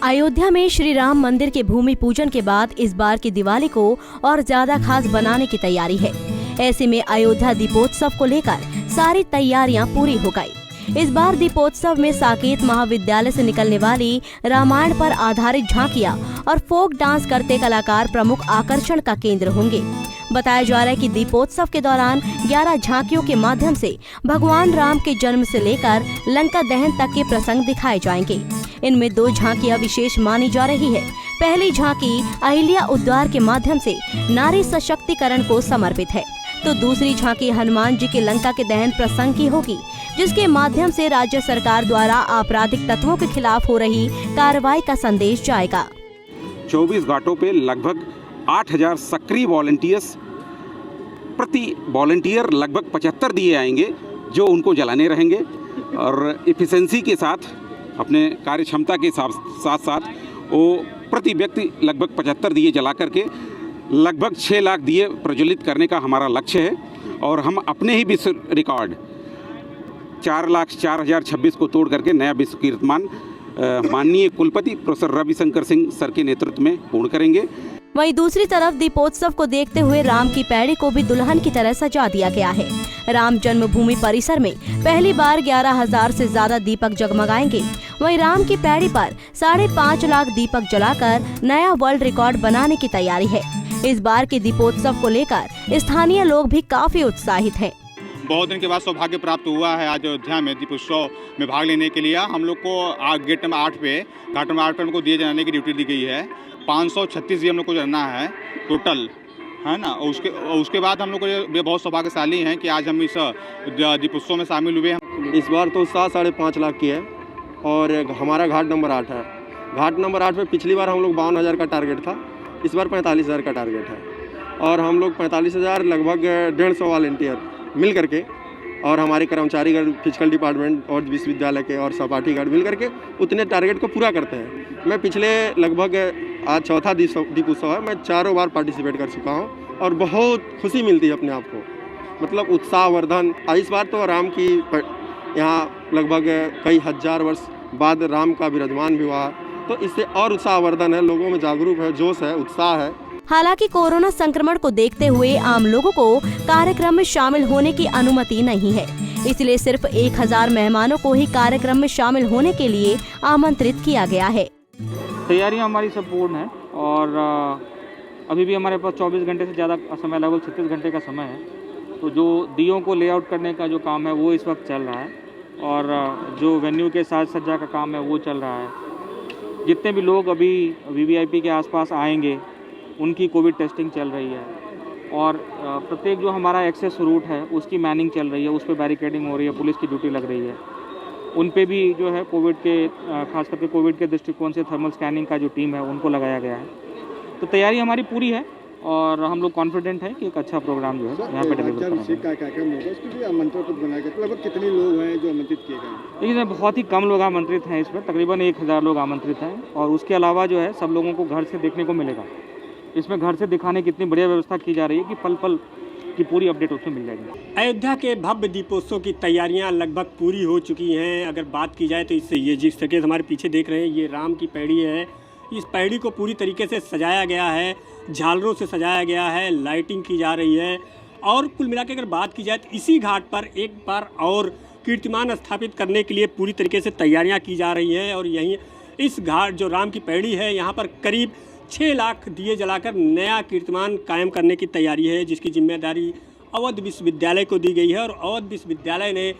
अयोध्या में श्री राम मंदिर के भूमि पूजन के बाद इस बार की दिवाली को और ज्यादा खास बनाने की तैयारी है। ऐसे में अयोध्या दीपोत्सव को लेकर सारी तैयारियां पूरी हो गई। इस बार दीपोत्सव में साकेत महाविद्यालय से निकलने वाली रामायण पर आधारित झांकियां और फोक डांस करते कलाकार प्रमुख आकर्षण का केंद्र होंगे। बताया जा रहा है कि दीपोत्सव के दौरान 11 झांकियों के माध्यम से भगवान राम के जन्म से लेकर लंका दहन तक के प्रसंग दिखाए जाएंगे। इनमें 2 झांकियां विशेष मानी जा रही है। पहली झांकी अहिल्या उद्वार के माध्यम से नारी सशक्तिकरण को समर्पित है, तो दूसरी झांकी हनुमान जी के लंका के दहन प्रसंग की होगी, जिसके माध्यम से राज्य सरकार द्वारा आपराधिक तत्वों के खिलाफ हो रही कार्रवाई का संदेश जाएगा। 24 घाटों पे लगभग 8000 सक्रिय वॉलंटियर्स, प्रति वॉलंटियर लगभग 75 दिए आएंगे जो उनको जलाने रहेंगे और एफिशिएंसी के साथ, अपने कार्य क्षमता के साथ साथ वो प्रति व्यक्ति लगभग 75 दिए जला करके लगभग 6 लाख दिए प्रज्वलित करने का हमारा लक्ष्य है। और हम अपने ही विश्व रिकॉर्ड 4,04,026 को तोड़ करके नया विश्व कीर्तिमान माननीय कुलपति प्रोफेसर रविशंकर सिंह सर के नेतृत्व में पूर्ण करेंगे। वहीं दूसरी तरफ दीपोत्सव को देखते हुए राम की पैड़ी को भी दुल्हन की तरह सजा दिया गया है। राम जन्मभूमि परिसर में पहली बार 11,000 से ज्यादा दीपक जगमगाएंगे। वहीं राम की पैड़ी पर 5.5 लाख दीपक जलाकर नया वर्ल्ड रिकॉर्ड बनाने की तैयारी है। इस बार के दीपोत्सव को लेकर स्थानीय लोग भी काफी उत्साहित हैं। बहुत दिन के बाद सौभाग्य प्राप्त हुआ है आज अयोध्या में दीपोत्सव में भाग लेने के लिए। हम लोग को गेट नंबर 8 पे, घाट नंबर 8 पे हमको दिए जलाने की ड्यूटी दी गई है। 536 दिए हम लोग को जलाना है टोटल, है ना। उसके बाद हम लोग को ये बहुत सौभाग्यशाली हैं कि आज हम इस दीपोत्सव में शामिल हुए हैं। इस बार तो उत्साह 5.5 लाख की है और हमारा घाट नंबर 8 है। घाट नंबर 8 पे पिछली बार हम लोग 52,000 का टारगेट था, इस बार 45,000 का टारगेट है। और हम लोग 45,000 लगभग 150 वॉलंटियर मिल करके और हमारे कर्मचारीगण फिजिकल डिपार्टमेंट और विश्वविद्यालय के और सहपाठीगण मिल करके उतने टारगेट को पूरा करते हैं। मैं पिछले लगभग आज चौथा दीपोत्सव है, मैं 4 बार पार्टिसिपेट कर चुका हूँ और बहुत खुशी मिलती है अपने आप को, मतलब उत्साहवर्धन। इस बार तो राम की यहाँ लगभग कई हजार वर्ष बाद राम का विराजमान भी हुआ, तो इससे और उत्साहवर्धन है, लोगों में जागरूक है, जोश है, उत्साह है। हालांकि कोरोना संक्रमण को देखते हुए आम लोगों को कार्यक्रम में शामिल होने की अनुमति नहीं है, इसलिए सिर्फ 1000 मेहमानों को ही कार्यक्रम में शामिल होने के लिए आमंत्रित किया गया है। तैयारियां हमारी सब पूर्ण है और अभी भी हमारे पास 24 घंटे से ज़्यादा समय, लगभग 36 घंटे का समय है। तो जो दियों को लेआउट करने का जो काम है वो इस वक्त चल रहा है और जो वेन्यू के साज सज्जा का काम है वो चल रहा है। जितने भी लोग अभी वीवीआईपी के आसपास आएंगे उनकी कोविड टेस्टिंग चल रही है और प्रत्येक जो हमारा एक्सेस रूट है उसकी मैनिंग चल रही है, उस पर बैरिकेडिंग हो रही है, पुलिस की ड्यूटी लग रही है। उन पे भी जो है कोविड के, खास करके कोविड के दृष्टिकोण से थर्मल स्कैनिंग का जो टीम है उनको लगाया गया है। तो तैयारी हमारी पूरी है और हम लोग कॉन्फिडेंट हैं कि एक अच्छा प्रोग्राम जो है यहाँ पे डिलीवर कितने लोग हैं जो आमंत्रित किए गए? देखिए बहुत ही कम लोग आमंत्रित हैं, इसमें तकरीबन 1000 लोग आमंत्रित हैं और उसके अलावा जो है सब लोगों को घर से देखने को मिलेगा। इसमें घर से दिखाने की इतनी बढ़िया व्यवस्था की जा रही है कि पल पल की पूरी अपडेट उसमें मिल जाएगी। अयोध्या के भव्य दीपोत्सव की तैयारियां लगभग पूरी हो चुकी हैं। अगर बात की जाए तो इससे ये जिस तरीके से हमारे पीछे देख रहे हैं ये राम की पैड़ी है। इस पैड़ी को पूरी तरीके से सजाया गया है, झालरों से सजाया गया है, लाइटिंग की जा रही है और कुल मिला के अगर बात की जाए तो इसी घाट पर एक बार और कीर्तिमान स्थापित करने के लिए पूरी तरीके से तैयारियाँ की जा रही हैं। और यहीं इस घाट जो राम की पैड़ी है यहाँ पर करीब 6 लाख दिए जलाकर नया कीर्तिमान कायम करने की तैयारी है, जिसकी जिम्मेदारी अवध विश्वविद्यालय को दी गई है। और अवध विश्वविद्यालय ने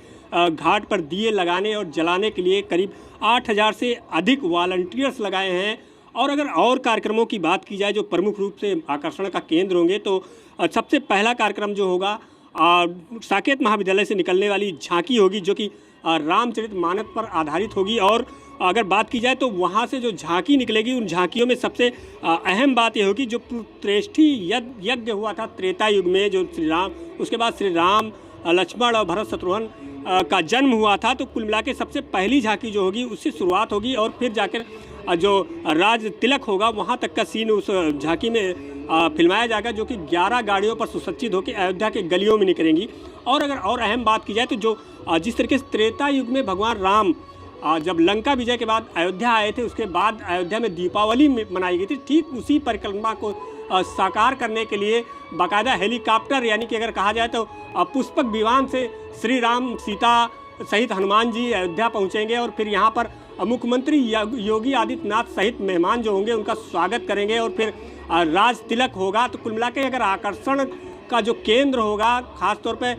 घाट पर दिए लगाने और जलाने के लिए करीब 8000 से अधिक वॉलंटियर्स लगाए हैं। और अगर और कार्यक्रमों की बात की जाए जो प्रमुख रूप से आकर्षण का केंद्र होंगे, तो सबसे पहला कार्यक्रम जो होगा साकेत महाविद्यालय से निकलने वाली झांकी होगी, जो कि रामचरितमानस पर आधारित होगी। और अगर बात की जाए तो वहाँ से जो झांकी निकलेगी उन झांकियों में सबसे अहम बात यह होगी जो पुत्रेष्ठी यज्ञ हुआ था त्रेता युग में, जो श्री राम, उसके बाद श्री राम, लक्ष्मण और भरत शत्रुघ्न का जन्म हुआ था। तो कुल मिला के सबसे पहली झांकी जो होगी उससे शुरुआत होगी और फिर जाकर जो राज तिलक होगा वहाँ तक का सीन उस झांकी में फिल्माया जाएगा, जो कि 11 गाड़ियों पर सुसज्जित होकर अयोध्या के गलियों में निकलेंगी। और अगर और अहम बात की जाए तो जो जिस तरीके से त्रेता युग में भगवान राम जब लंका विजय के बाद अयोध्या आए थे, उसके बाद अयोध्या में दीपावली मनाई गई थी। ठीक उसी परिकल्पना को साकार करने के लिए बाकायदा हेलीकॉप्टर, यानी कि अगर कहा जाए तो पुष्पक विमान से श्री राम, सीता सहित हनुमान जी अयोध्या पहुंचेंगे और फिर यहाँ पर मुख्यमंत्री योगी आदित्यनाथ सहित मेहमान जो होंगे उनका स्वागत करेंगे और फिर राज तिलक होगा। तो कुल मिला के अगर आकर्षण का जो केंद्र होगा, खासतौर पे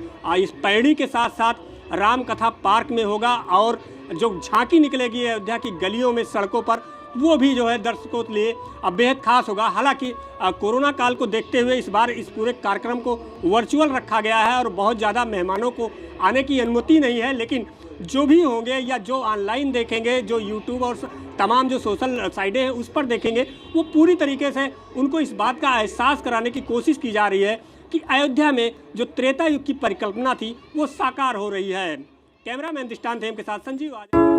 इस पैड़ी के साथ साथ राम कथा पार्क में होगा और जो झांकी निकलेगी अयोध्या की गलियों में, सड़कों पर, वो भी जो है दर्शकों के लिए बेहद खास होगा। हालांकि कोरोना काल को देखते हुए इस बार इस पूरे कार्यक्रम को वर्चुअल रखा गया है और बहुत ज़्यादा मेहमानों को आने की अनुमति नहीं है, लेकिन जो भी होंगे या जो ऑनलाइन देखेंगे, जो यूट्यूब और तमाम जो सोशल साइटें हैं उस पर देखेंगे, वो पूरी तरीके से उनको इस बात का एहसास कराने की कोशिश की जा रही है कि अयोध्या में जो त्रेता युग की परिकल्पना थी वो साकार हो रही है। कैमरामैन दृष्टांत हेम के साथ संजीव आज।